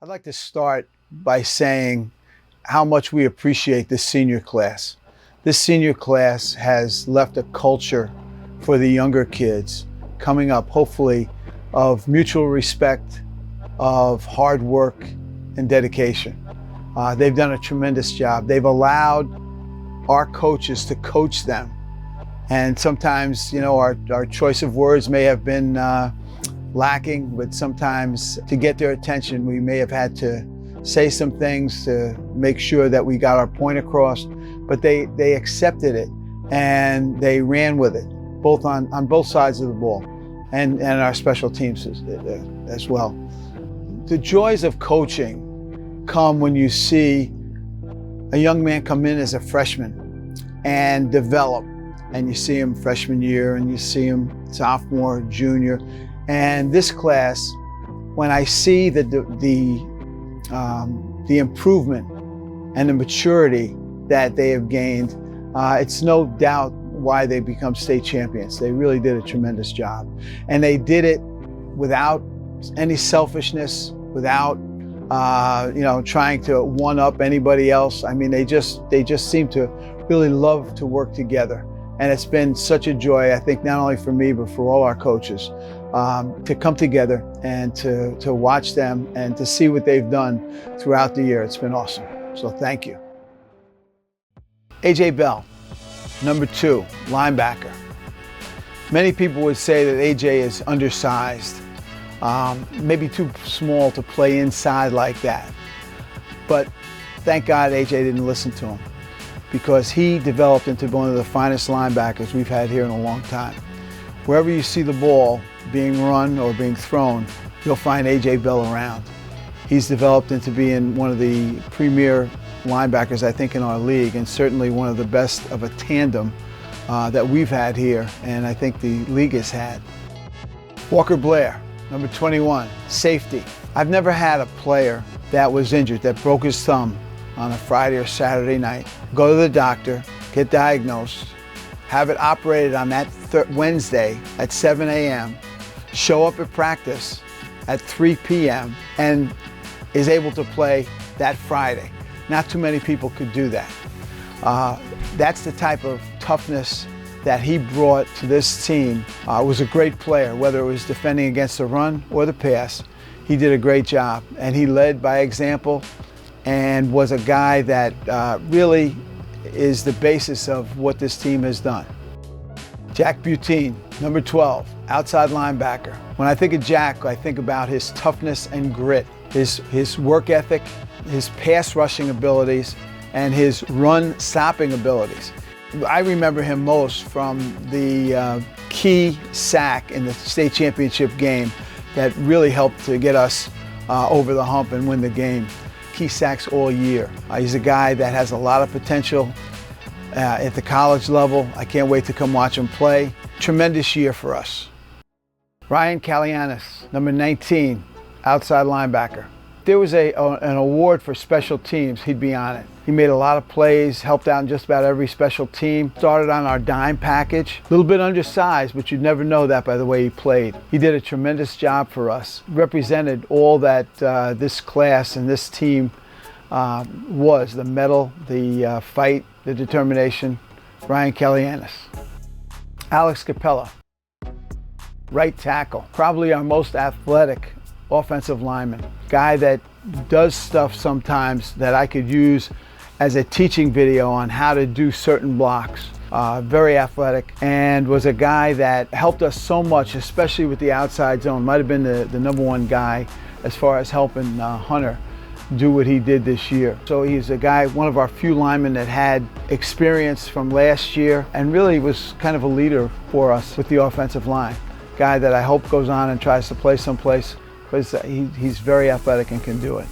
I'd like to start by saying how much we appreciate this senior class. This senior class has left a culture for the younger kids coming up, hopefully, of mutual respect, of hard work and dedication. They've done a tremendous job. They've allowed our coaches to coach them. And sometimes, our choice of words may have been lacking, but sometimes to get their attention, we may have had to say some things to make sure that we got our point across, but they accepted it and they ran with it, both on both sides of the ball and our special teams as well. The joys of coaching come when you see a young man come in as a freshman and develop, and you see him freshman year and you see him sophomore, junior. And this class, when I see the improvement and the maturity that they have gained, it's no doubt why they become state champions. They really did a tremendous job. And they did it without any selfishness, without trying to one-up anybody else. I mean, they just seem to really love to work together. And it's been such a joy, I think, not only for me, but for all our coaches, to come together and to watch them and to see what they've done throughout the year. It's been awesome. So thank you. A.J. Bell, number 2, linebacker. Many people would say that A.J. is undersized, maybe too small to play inside like that. But thank God A.J. didn't listen to him, because he developed into one of the finest linebackers we've had here in a long time. Wherever you see the ball being run or being thrown, you'll find A.J. Bell around. He's developed into being one of the premier linebackers, I think, in our league, and certainly one of the best of a tandem that we've had here, and I think the league has had. Walker Blair, number 21, safety. I've never had a player that was injured, that broke his thumb on a Friday or Saturday night, go to the doctor, get diagnosed, have it operated on that Wednesday at 7 a.m., show up at practice at 3 p.m., and is able to play that Friday. Not too many people could do that. That's the type of toughness that he brought to this team. Was a great player, whether it was defending against the run or the pass. He did a great job, and he led by example and was a guy that really is the basis of what this team has done. Jack Butine, number 12, outside linebacker. When I think of Jack, I think about his toughness and grit, his work ethic, his pass rushing abilities, and his run stopping abilities. I remember him most from the key sack in the state championship game that really helped to get us over the hump and win the game. Key sacks all year. He's a guy that has a lot of potential at the college level. I can't wait to come watch him play. Tremendous year for us. Ryan Kalianis, number 19, outside linebacker. If there was an award for special teams, he'd be on it. He made a lot of plays, helped out in just about every special team. Started on our dime package. A little bit undersized, but you'd never know that by the way he played. He did a tremendous job for us. Represented all that this class and this team was. The mettle, the fight, the determination. Ryan Kalianis. Alex Capella, right tackle. Probably our most athletic offensive lineman. Guy that does stuff sometimes that I could use as a teaching video on how to do certain blocks. Very athletic, and was a guy that helped us so much, especially with the outside zone. Might have been the number one guy as far as helping Hunter do what he did this year. So he's a guy, one of our few linemen that had experience from last year and really was kind of a leader for us with the offensive line. Guy that I hope goes on and tries to play someplace, because he's very athletic and can do it.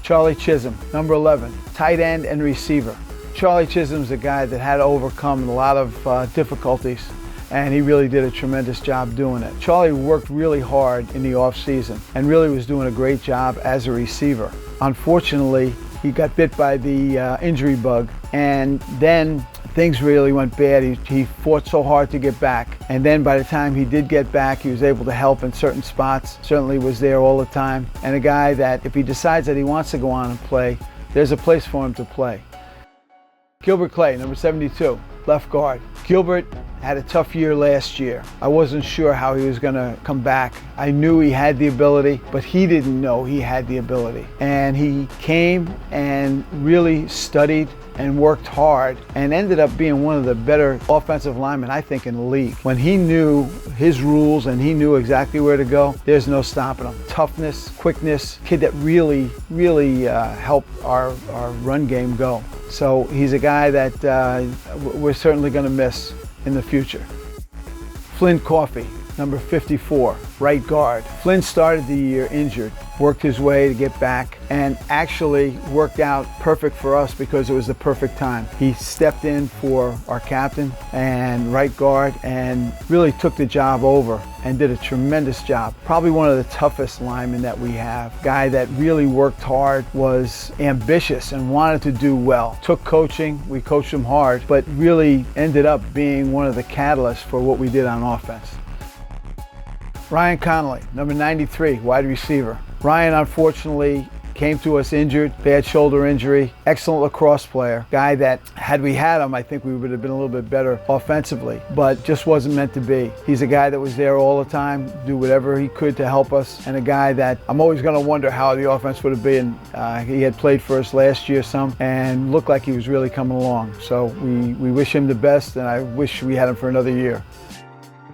Charlie Chisholm, number 11, tight end and receiver. Charlie Chisholm's a guy that had to overcome a lot of difficulties, and he really did a tremendous job doing it. Charlie worked really hard in the off season and really was doing a great job as a receiver. Unfortunately, he got bit by the injury bug, and then things really went bad. He fought so hard to get back. And then by the time he did get back, he was able to help in certain spots, certainly was there all the time. And a guy that if he decides that he wants to go on and play, there's a place for him to play. Gilbert Clay, number 72, left guard. Gilbert had a tough year last year. I wasn't sure how he was going to come back. I knew he had the ability, but he didn't know he had the ability. And he came and really studied and worked hard and ended up being one of the better offensive linemen, I think, in the league. When he knew his rules and he knew exactly where to go, there's no stopping him. Toughness, quickness, kid that really helped our run game go. So he's a guy that we're certainly going to miss in the future. Flynn Coffey, number 54, right guard. Flynn started the year injured, worked his way to get back, and actually worked out perfect for us because it was the perfect time. He stepped in for our captain and right guard and really took the job over and did a tremendous job. Probably one of the toughest linemen that we have. Guy that really worked hard, was ambitious and wanted to do well. Took coaching, we coached him hard, but really ended up being one of the catalysts for what we did on offense. Ryan Connolly, number 93, wide receiver. Ryan, unfortunately, came to us injured, bad shoulder injury, excellent lacrosse player. Guy that, had we had him, I think we would have been a little bit better offensively, but just wasn't meant to be. He's a guy that was there all the time, do whatever he could to help us, and a guy that I'm always going to wonder how the offense would have been. He had played for us last year some and looked like he was really coming along. So we wish him the best, and I wish we had him for another year.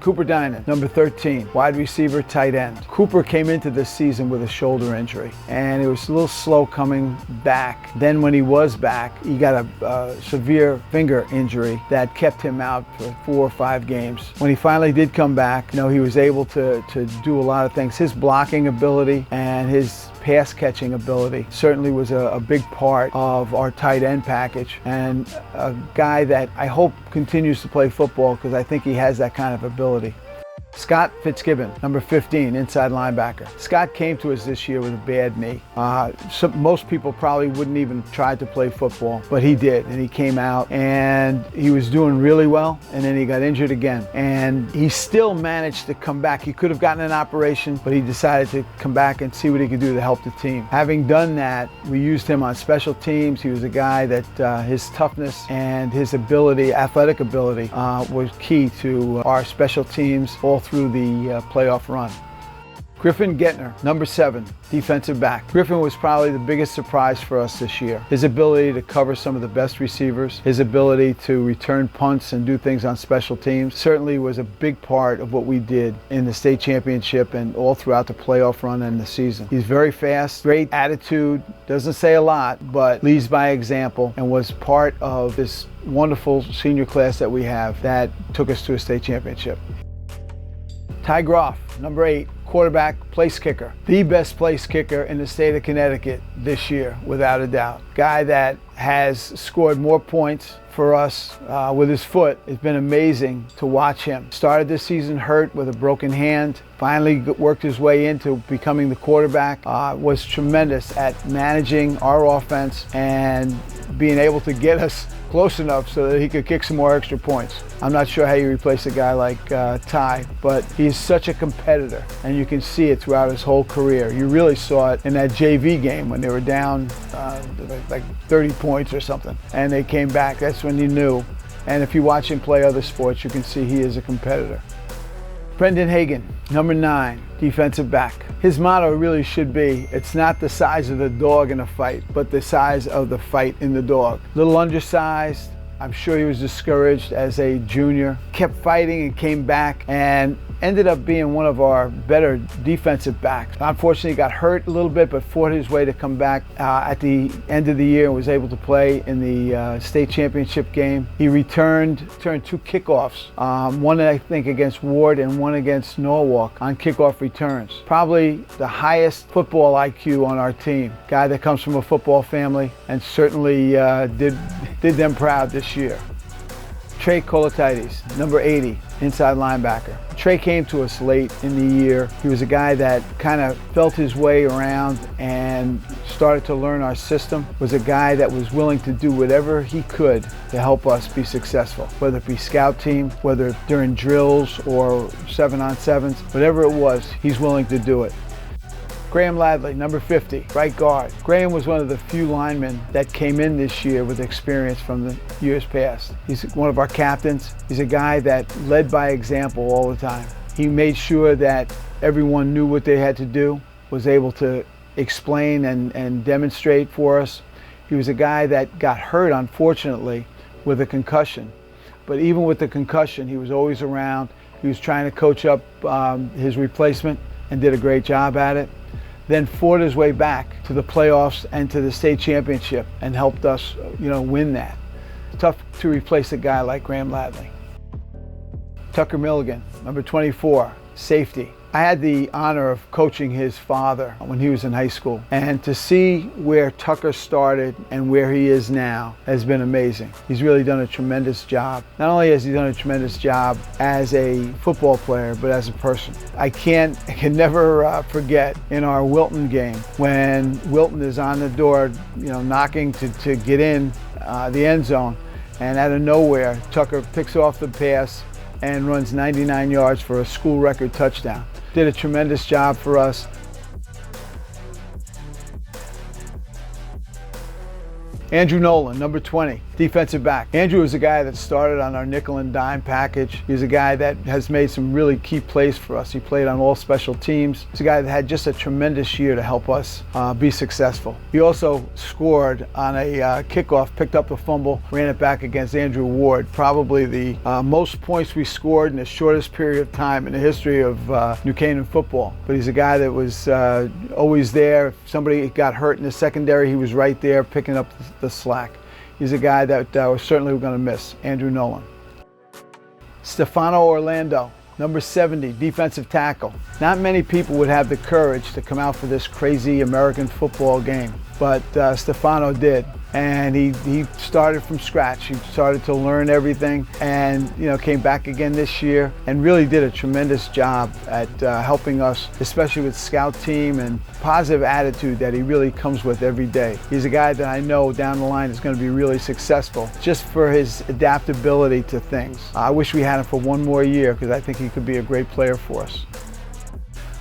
Cooper Dinan, number 13, wide receiver, tight end. Cooper came into this season with a shoulder injury, and it was a little slow coming back. Then when he was back, he got a severe finger injury that kept him out for 4 or 5 games. When he finally did come back, he was able to do a lot of things. His blocking ability and his pass catching ability certainly was a big part of our tight end package, and a guy that I hope continues to play football because I think he has that kind of ability. Scott Fitzgibbon, number 15, inside linebacker. Scott came to us this year with a bad knee. Most people probably wouldn't even try to play football, but he did, and he came out and he was doing really well, and then he got injured again. And he still managed to come back. He could have gotten an operation, but he decided to come back and see what he could do to help the team. Having done that, we used him on special teams. He was a guy that his toughness and his ability, athletic ability, was key to our special teams all through the playoff run. Griffin Gettner, number 7, defensive back. Griffin was probably the biggest surprise for us this year. His ability to cover some of the best receivers, his ability to return punts and do things on special teams certainly was a big part of what we did in the state championship and all throughout the playoff run and the season. He's very fast, great attitude, doesn't say a lot, but leads by example, and was part of this wonderful senior class that we have that took us to a state championship. Ty Groff, number 8, quarterback, place kicker. The best place kicker in the state of Connecticut this year, without a doubt. Guy that has scored more points for us with his foot. It's been amazing to watch him. Started this season hurt with a broken hand. Finally worked his way into becoming the quarterback. Was tremendous at managing our offense and being able to get us close enough so that he could kick some more extra points. I'm not sure how you replace a guy like Ty, but he's such a competitor, and you can see it throughout his whole career. You really saw it in that JV game when they were down like 30 points or something, and they came back. That's when you knew. And if you watch him play other sports, you can see he is a competitor. Brendan Hagan, number 9, defensive back. His motto really should be, it's not the size of the dog in a fight, but the size of the fight in the dog. Little undersized. I'm sure he was discouraged as a junior. Kept fighting and came back and ended up being one of our better defensive backs. Unfortunately, he got hurt a little bit, but fought his way to come back at the end of the year and was able to play in the state championship game. He returned 2 kickoffs, one I think against Ward and one against Norwalk on kickoff returns. Probably the highest football IQ on our team. Guy that comes from a football family and certainly did them proud this year. Trey Colatides, number 80, inside linebacker. Trey came to us late in the year. He was a guy that kind of felt his way around and started to learn our system. Was a guy that was willing to do whatever he could to help us be successful, whether it be scout team, whether during drills or 7-on-7s, whatever it was, he's willing to do it. Graham Ladley, number 50, right guard. Graham was one of the few linemen that came in this year with experience from the years past. He's one of our captains. He's a guy that led by example all the time. He made sure that everyone knew what they had to do, was able to explain and demonstrate for us. He was a guy that got hurt, unfortunately, with a concussion. But even with the concussion, he was always around. He was trying to coach up his replacement and did a great job at it. Then fought his way back to the playoffs and to the state championship and helped us, win that. Tough to replace a guy like Graham Ladley. Tucker Milligan, number 24, safety. I had the honor of coaching his father when he was in high school, and to see where Tucker started and where he is now has been amazing. He's really done a tremendous job. Not only has he done a tremendous job as a football player, but as a person. I can never forget in our Wilton game when Wilton is on the door, knocking to get in the end zone, and out of nowhere, Tucker picks off the pass and runs 99 yards for a school record touchdown. Did a tremendous job for us. Andrew Nolan, number 20, defensive back. Andrew was a guy that started on our nickel and dime package. He's a guy that has made some really key plays for us. He played on all special teams. He's a guy that had just a tremendous year to help us be successful. He also scored on a kickoff, picked up a fumble, ran it back against Andrew Ward. Probably the most points we scored in the shortest period of time in the history of New Canaan football. But he's a guy that was always there. If somebody got hurt in the secondary, he was right there picking up the slack. He's a guy that we're certainly going to miss, Andrew Nolan. Stefano Orlando, number 70, defensive tackle. Not many people would have the courage to come out for this crazy American football game, but Stefano did. And he started from scratch. He started to learn everything and came back again this year and really did a tremendous job at helping us, especially with scout team and positive attitude that he really comes with every day. He's a guy that I know down the line is going to be really successful just for his adaptability to things. I wish we had him for one more year because I think he could be a great player for us.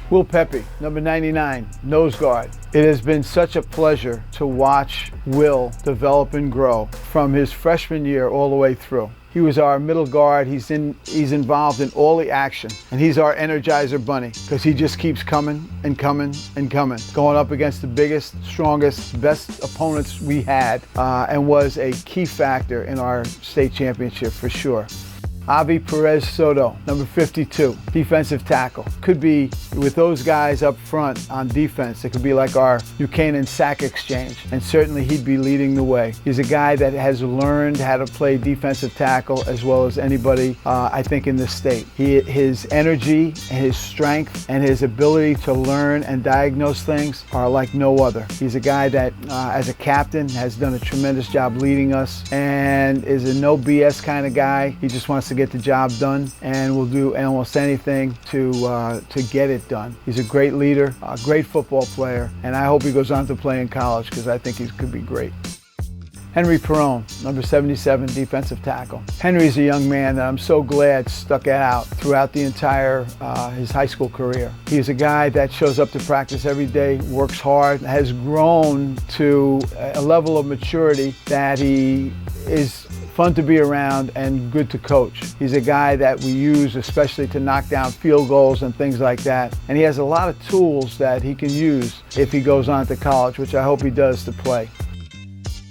Will Pepe, number 99, nose guard. It has been such a pleasure to watch Will develop and grow from his freshman year all the way through. He was our middle guard. He's involved in all the action, and he's our Energizer bunny because he just keeps coming and coming and coming, going up against the biggest, strongest, best opponents we had, and was a key factor in our state championship for sure. Avi Perez Soto, number 52, defensive tackle. Could be with those guys up front on defense. It could be like our New Canaan sack exchange, and certainly he'd be leading the way. He's a guy that has learned how to play defensive tackle as well as anybody, I think, in the state. His energy, his strength, and his ability to learn and diagnose things are like no other. He's a guy that, as a captain, has done a tremendous job leading us and is a no BS kind of guy. He just wants to get the job done and will do almost anything to get it done. He's a great leader, a great football player, and I hope he goes on to play in college because I think he could be great. Henry Perone, number 77, defensive tackle. Henry's a young man that I'm so glad stuck it out throughout the entire his high school career. He's a guy that shows up to practice every day, works hard, has grown to a level of maturity that he is fun to be around and good to coach. He's a guy that we use especially to knock down field goals and things like that. And he has a lot of tools that he can use if he goes on to college, which I hope he does to play.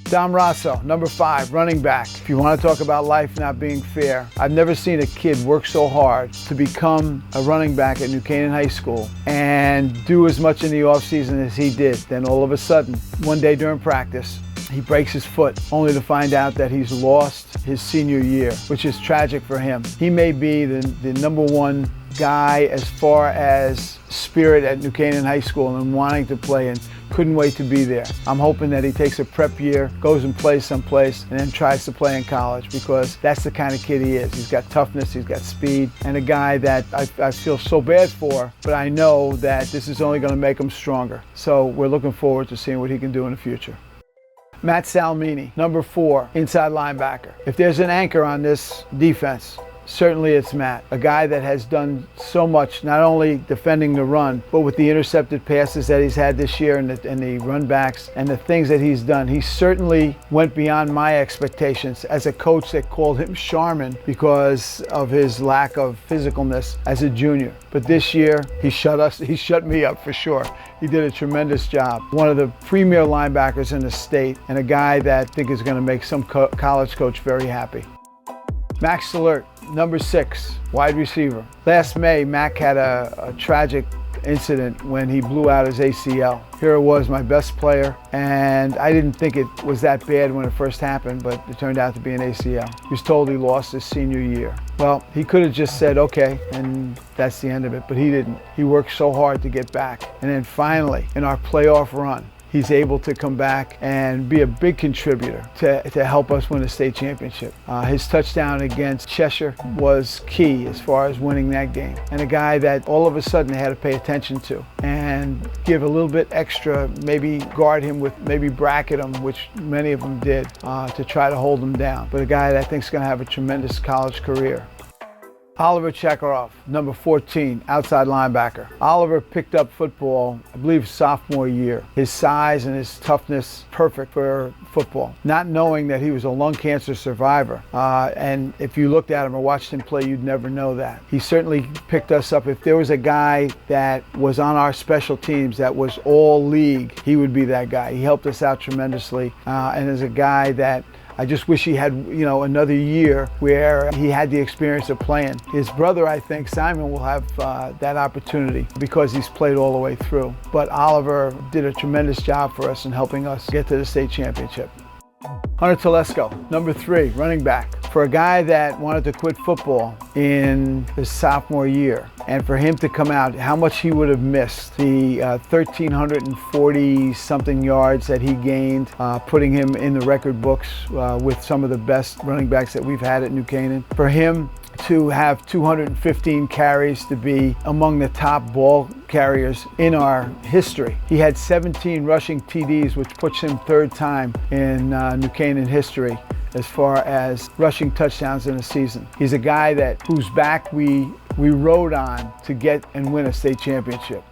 Dom Rosso, number 5, running back. If you want to talk about life not being fair, I've never seen a kid work so hard to become a running back at New Canaan High School and do as much in the offseason as he did. Then all of a sudden, one day during practice, he breaks his foot, only to find out that he's lost his senior year, which is tragic for him. He may be the number one guy as far as spirit at Canaan High School and wanting to play and couldn't wait to be there. I'm hoping that he takes a prep year, goes and plays someplace, and then tries to play in college, because that's the kind of kid he is. He's got toughness, he's got speed, and a guy that I feel so bad for, but I know that this is only going to make him stronger. So we're looking forward to seeing what he can do in the future. Matt Salmini, number 4, inside linebacker. If there's an anchor on this defense, certainly it's Matt, a guy that has done so much, not only defending the run, but with the intercepted passes that he's had this year and the run backs and the things that he's done. He certainly went beyond my expectations as a coach that called him Charmin because of his lack of physicalness as a junior. But this year, he shut me up for sure. He did a tremendous job. One of the premier linebackers in the state, and a guy that I think is going to make some college coach very happy. Max Alert, number 6, wide receiver. Last May, Mac had a tragic incident when he blew out his ACL. Here it was, my best player, and I didn't think it was that bad when it first happened, but it turned out to be an ACL. He was told he lost his senior year. Well, he could have just said, okay, and that's the end of it, but he didn't. He worked so hard to get back. And then finally, in our playoff run, he's able to come back and be a big contributor to help us win a state championship. His touchdown against Cheshire was key as far as winning that game. And a guy that all of a sudden they had to pay attention to and give a little bit extra, maybe guard him with, maybe bracket him, which many of them did, to try to hold him down. But a guy that I think is going to have a tremendous college career. Oliver Chekaroff, number 14, outside linebacker. Oliver picked up football, I believe, sophomore year. His size and his toughness, perfect for football. Not knowing that he was a lung cancer survivor. And if you looked at him or watched him play, you'd never know that. He certainly picked us up. If there was a guy that was on our special teams that was all league, he would be that guy. He helped us out tremendously. And as a guy that I just wish he had, another year where he had the experience of playing. His brother, I think, Simon, will have that opportunity because he's played all the way through. But Oliver did a tremendous job for us in helping us get to the state championship. Hunter Telesco, number 3, running back. For a guy that wanted to quit football in his sophomore year, and for him to come out, how much he would have missed. The 1,340 something yards that he gained, putting him in the record books with some of the best running backs that we've had at New Canaan. For him to have 215 carries, to be among the top ball carriers in our history. He had 17 rushing TDs, which puts him 3rd time in New Canaan history as far as rushing touchdowns in a season. He's a guy whose back we rode on to get and win a state championship.